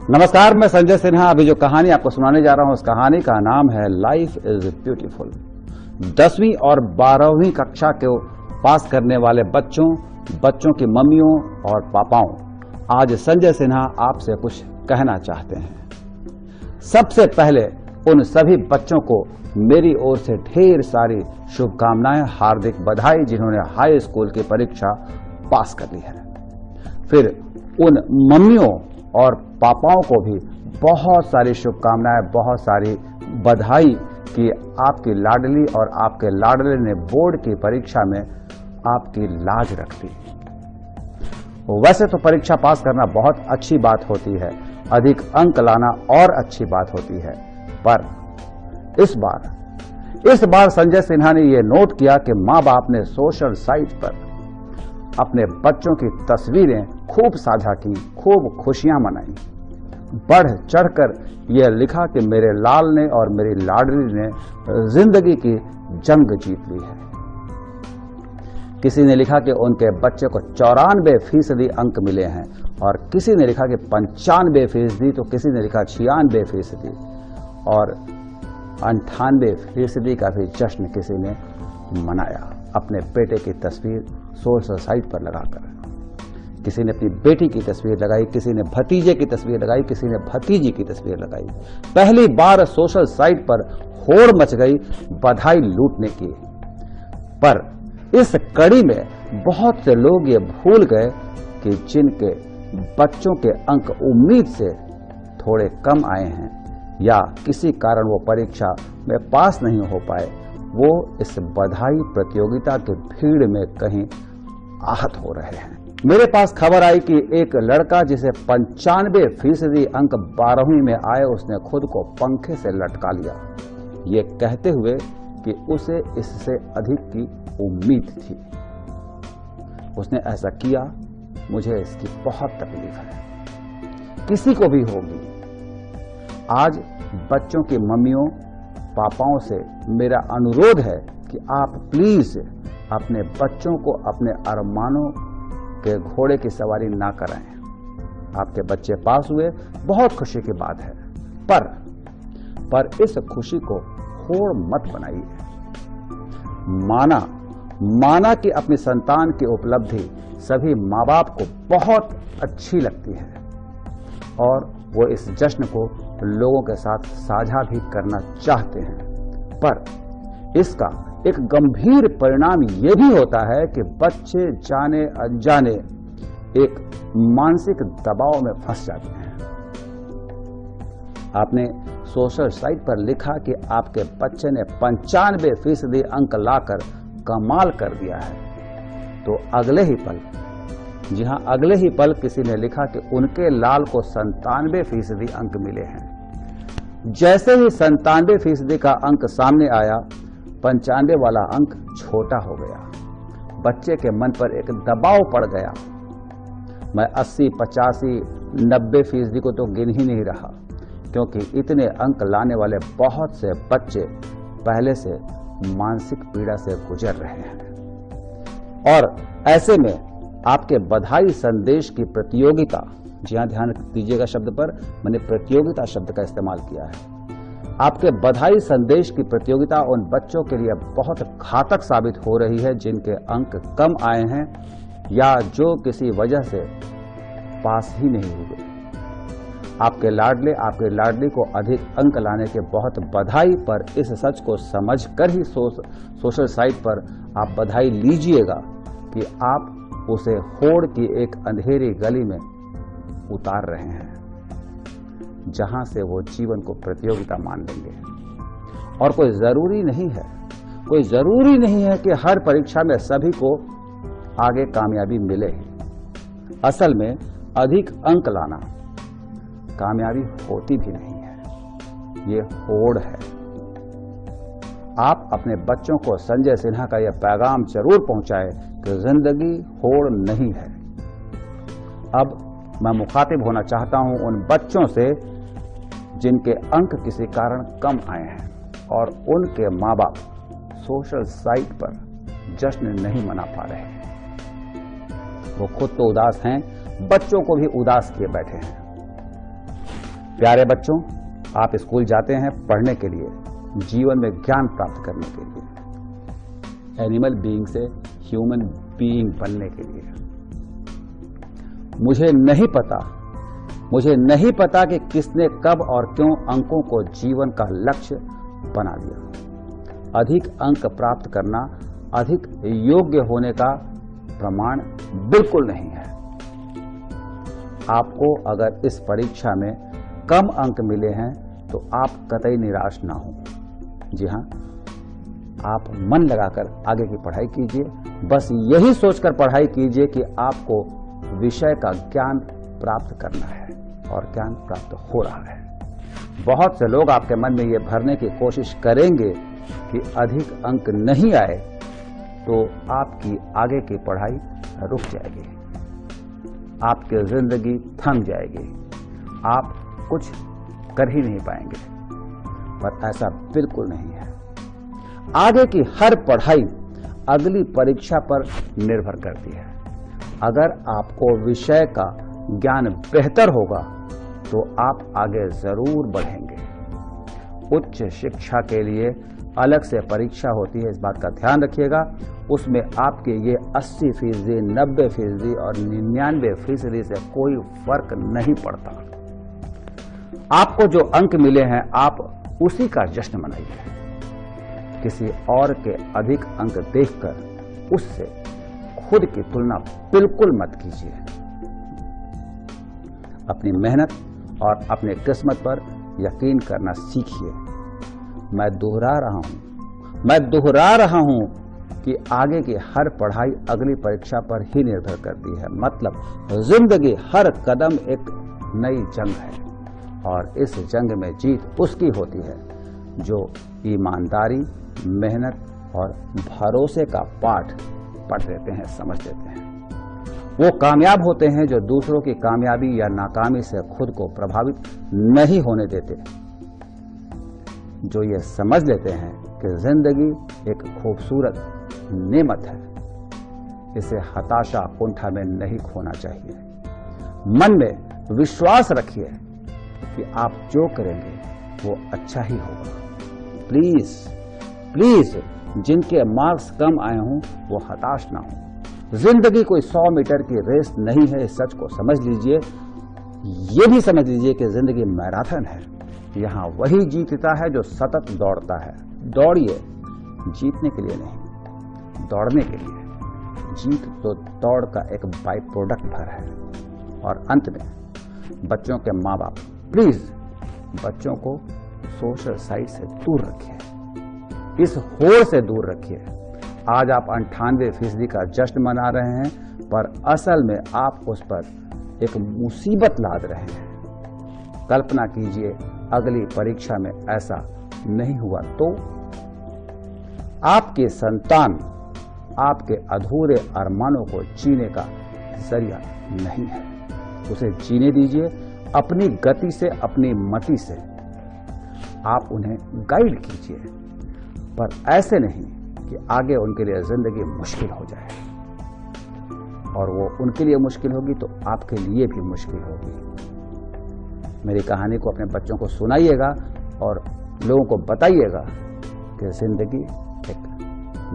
नमस्कार, मैं संजय सिन्हा। अभी जो कहानी आपको सुनाने जा रहा हूं, उस कहानी का नाम है लाइफ इज ब्यूटीफुल। 10वीं और 12वीं कक्षा को पास करने वाले बच्चों की मम्मियों और पापाओं, आज संजय सिन्हा आपसे कुछ कहना चाहते हैं। सबसे पहले उन सभी बच्चों को मेरी ओर से ढेर सारी शुभकामनाएं, हार्दिक बधाई जिन्होंने हाई स्कूल की परीक्षा पास कर ली है। फिर उन मम्मियों और पापाओं को भी बहुत सारी शुभकामनाएं, बहुत सारी बधाई कि आपकी लाडली और आपके लाडले ने बोर्ड की परीक्षा में आपकी लाज रख दी। वैसे तो परीक्षा पास करना बहुत अच्छी बात होती है, अधिक अंक लाना और अच्छी बात होती है, पर इस बार संजय सिन्हा ने यह नोट किया कि मां बाप ने सोशल साइट पर अपने बच्चों की तस्वीरें खूब साझा की, खूब खुशियां मनाई। बढ़ चढ़कर यह लिखा कि मेरे लाल ने और मेरी लाडली ने जिंदगी की जंग जीत ली है। किसी ने लिखा कि उनके बच्चे को 94% अंक मिले हैं, और किसी ने लिखा कि 95%, तो किसी ने लिखा 96% और 98% का भी जश्न किसी ने मनाया अपने बेटे की तस्वीर सोशल साइट पर लगाकर। किसी ने अपनी बेटी की तस्वीर लगाई, किसी ने भतीजे की तस्वीर लगाई, किसी ने भतीजी की तस्वीर लगाई। पहली बार सोशल साइट पर होड़ मच गई बधाई लूटने की। पर इस कड़ी में बहुत से लोग ये भूल गए कि जिनके बच्चों के अंक उम्मीद से थोड़े कम आए हैं या किसी कारण वो परीक्षा में पास नहीं हो पाए, वो इस बधाई प्रतियोगिता की भीड़ में कहीं आहत हो रहे हैं। मेरे पास खबर आई कि एक लड़का जिसे 95% अंक 12वीं में आए, उसने खुद को पंखे से लटका लिया, ये कहते हुए कि उसे इससे अधिक की उम्मीद थी। उसने ऐसा किया, मुझे इसकी बहुत तकलीफ है, किसी को भी होगी। आज बच्चों की मम्मियों पापाओं से मेरा अनुरोध है कि आप प्लीज अपने बच्चों को अपने अरमानों के घोड़े की सवारी ना कराएं। आपके बच्चे पास हुए, बहुत खुशी की बात है, पर इस खुशी को होड़ मत बनाइए। माना कि अपनी संतान की उपलब्धि सभी माँ बाप को बहुत अच्छी लगती है और वो इस जश्न को लोगों के साथ साझा भी करना चाहते हैं, पर इसका एक गंभीर परिणाम यह भी होता है कि बच्चे जाने अनजाने एक मानसिक दबाव में फंस जाते हैं। आपने सोशल साइट पर लिखा कि आपके बच्चे ने 95% अंक लाकर कमाल कर दिया है, तो अगले ही पल किसी ने लिखा कि उनके लाल को 97% अंक मिले हैं। जैसे ही 97% का अंक सामने आया, 95 वाला अंक छोटा हो गया। बच्चे के मन पर एक दबाव पड़ गया। मैं 80, 85, 90% को तो गिन ही नहीं रहा, क्योंकि इतने अंक लाने वाले बहुत से बच्चे पहले से मानसिक पीड़ा से गुजर रहे हैं। और ऐसे में आपके बधाई संदेश की प्रतियोगिता, जी हां, ध्यान दीजिएगा शब्द पर, मैंने प्रतियोगिता शब्द का इस्तेमाल किया है। आपके बधाई संदेश की प्रतियोगिता उन बच्चों के लिए बहुत घातक साबित हो रही है जिनके अंक कम आए हैं या जो किसी वजह से पास ही नहीं हुए। आपके लाडले, आपके लाडली को अधिक अंक लाने के बहुत बधाई, पर इस सच को समझकर ही सोशल साइट पर आप बधाई लीजिएगा कि आप उसे होड़ की एक अंधेरी गली में उतार रहे हैं, जहां से वो जीवन को प्रतियोगिता मान लेंगे। और कोई जरूरी नहीं है कि हर परीक्षा में सभी को आगे कामयाबी मिले ही। असल में अधिक अंक लाना कामयाबी होती भी नहीं है, ये होड़ है। आप अपने बच्चों को संजय सिन्हा का यह पैगाम जरूर पहुंचाएं कि जिंदगी होड़ नहीं है। अब मैं मुखातिब होना चाहता हूं उन बच्चों से जिनके अंक किसी कारण कम आए हैं और उनके माँ बाप सोशल साइट पर जश्न नहीं मना पा रहे हैं। वो खुद तो उदास हैं, बच्चों को भी उदास किए बैठे हैं। प्यारे बच्चों, आप स्कूल जाते हैं पढ़ने के लिए, जीवन में ज्ञान प्राप्त करने के लिए, एनिमल बीइंग से ह्यूमन बीइंग बनने के लिए। मुझे नहीं पता कि किसने कब और क्यों अंकों को जीवन का लक्ष्य बना दिया। अधिक अंक प्राप्त करना अधिक योग्य होने का प्रमाण बिल्कुल नहीं है। आपको अगर इस परीक्षा में कम अंक मिले हैं तो आप कतई निराश ना हो। जी हां, आप मन लगाकर आगे की पढ़ाई कीजिए। बस यही सोचकर पढ़ाई कीजिए कि आपको विषय का ज्ञान प्राप्त करना है और ज्ञान प्राप्त हो रहा है। बहुत से लोग आपके मन में ये भरने की कोशिश करेंगे कि अधिक अंक नहीं आए तो आपकी आगे की पढ़ाई रुक जाएगी, आपकी जिंदगी थम जाएगी, आप कुछ कर ही नहीं पाएंगे। पर ऐसा बिल्कुल नहीं है। आगे की हर पढ़ाई अगली परीक्षा पर निर्भर करती है। अगर आपको विषय का ज्ञान बेहतर होगा तो आप आगे जरूर बढ़ेंगे। उच्च शिक्षा के लिए अलग से परीक्षा होती है, इस बात का ध्यान रखिएगा। उसमें आपके ये 80%, 90% और 99% से कोई फर्क नहीं पड़ता। आपको जो अंक मिले हैं आप उसी का जश्न मनाइए। किसी और के अधिक अंक देखकर उससे खुद की तुलना बिल्कुल मत कीजिए। अपनी मेहनत और अपने किस्मत पर यकीन करना सीखिए। मैं दोहरा रहा हूं कि आगे की हर पढ़ाई अगली परीक्षा पर ही निर्भर करती है। मतलब जिंदगी हर कदम एक नई जंग है और इस जंग में जीत उसकी होती है जो ईमानदारी, मेहनत और भरोसे का पाठ पढ़ लेते हैं, समझ लेते हैं। वो कामयाब होते हैं जो दूसरों की कामयाबी या नाकामी से खुद को प्रभावित नहीं होने देते, जो ये समझ लेते हैं कि जिंदगी एक खूबसूरत नेमत है, इसे हताशा कुंठा में नहीं खोना चाहिए। मन में विश्वास रखिए कि आप जो करेंगे वो अच्छा ही होगा। प्लीज जिनके मार्क्स कम आए हों वो हताश ना हो। जिंदगी कोई 100 मीटर की रेस नहीं है, इस सच को समझ लीजिए। ये भी समझ लीजिए कि जिंदगी मैराथन है। यहाँ वही जीतता है जो सतत दौड़ता है। दौड़िए, जीतने के लिए नहीं, दौड़ने के लिए। जीत तो दौड़ का एक बाई प्रोडक्ट भर है। और अंत में बच्चों के माँ बाप, प्लीज बच्चों को सोशल साइट से दूर रखिए, इस होड़ से दूर रखिए। आज आप 98% का जश्न मना रहे हैं, पर असल में आप उस पर एक मुसीबत लाद रहे हैं। कल्पना कीजिए अगली परीक्षा में ऐसा नहीं हुआ तो आपके संतान आपके अधूरे अरमानों को जीने का जरिया नहीं है। उसे जीने दीजिए अपनी गति से, अपनी मति से। आप उन्हें गाइड कीजिए, पर ऐसे नहीं कि आगे उनके लिए जिंदगी मुश्किल हो जाए। और वो उनके लिए मुश्किल होगी तो आपके लिए भी मुश्किल होगी। मेरी कहानी को अपने बच्चों को सुनाइएगा और लोगों को बताइएगा कि जिंदगी एक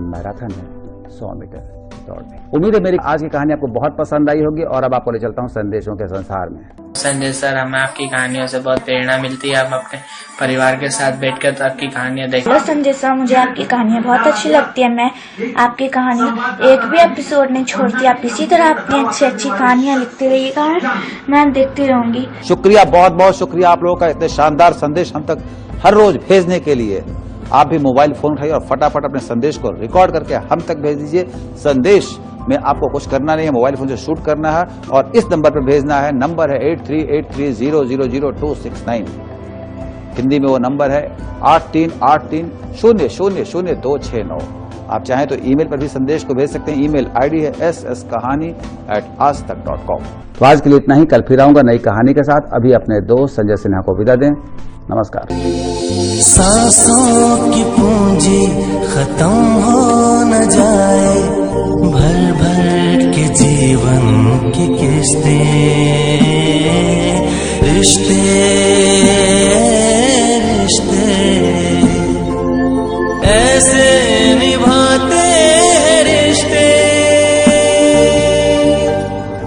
मैराथन है, 100 मीटर दौड़ने। उम्मीद है मेरी आज की कहानी आपको बहुत पसंद आई होगी। और अब आपको ले चलता हूँ संदेशों के संसार में। संदेश सर, हमें आपकी कहानियों से बहुत प्रेरणा मिलती है। आप अपने परिवार के साथ बैठकर तो आपकी कहानियां देखते हैं। संजय सर, मुझे आपकी कहानियां बहुत अच्छी लगती है। मैं आपकी कहानी एक भी एपिसोड नहीं छोड़ती। आप इसी तरह अपनी अच्छी कहानियां लिखते रहिएगा, मैं देखती रहूंगी। शुक्रिया, बहुत बहुत शुक्रिया आप लोगों का इतने शानदार संदेश हम तक हर रोज भेजने के लिए। आप भी मोबाइल फोन उठाइए और फटाफट अपने संदेश को रिकॉर्ड करके हम तक भेज दीजिए। संदेश में आपको कुछ करना नहीं है, मोबाइल फोन से शूट करना है और इस नंबर पर भेजना है। नंबर है 8383000269। हिंदी में वो नंबर है 8383000269। आप चाहें तो ईमेल पर भी संदेश को भेज सकते हैं। ईमेल आईडी है ss kahani@aajtak.com। तो आज के लिए इतना ही। कल फिर आऊंगा नई कहानी के साथ। अभी अपने दोस्त संजय सिन्हा को विदा दें। नमस्कार। सांसों की पूंजी खत्म हो न जाए, भर भर के जीवन की किस्तें, रिश्ते जैसे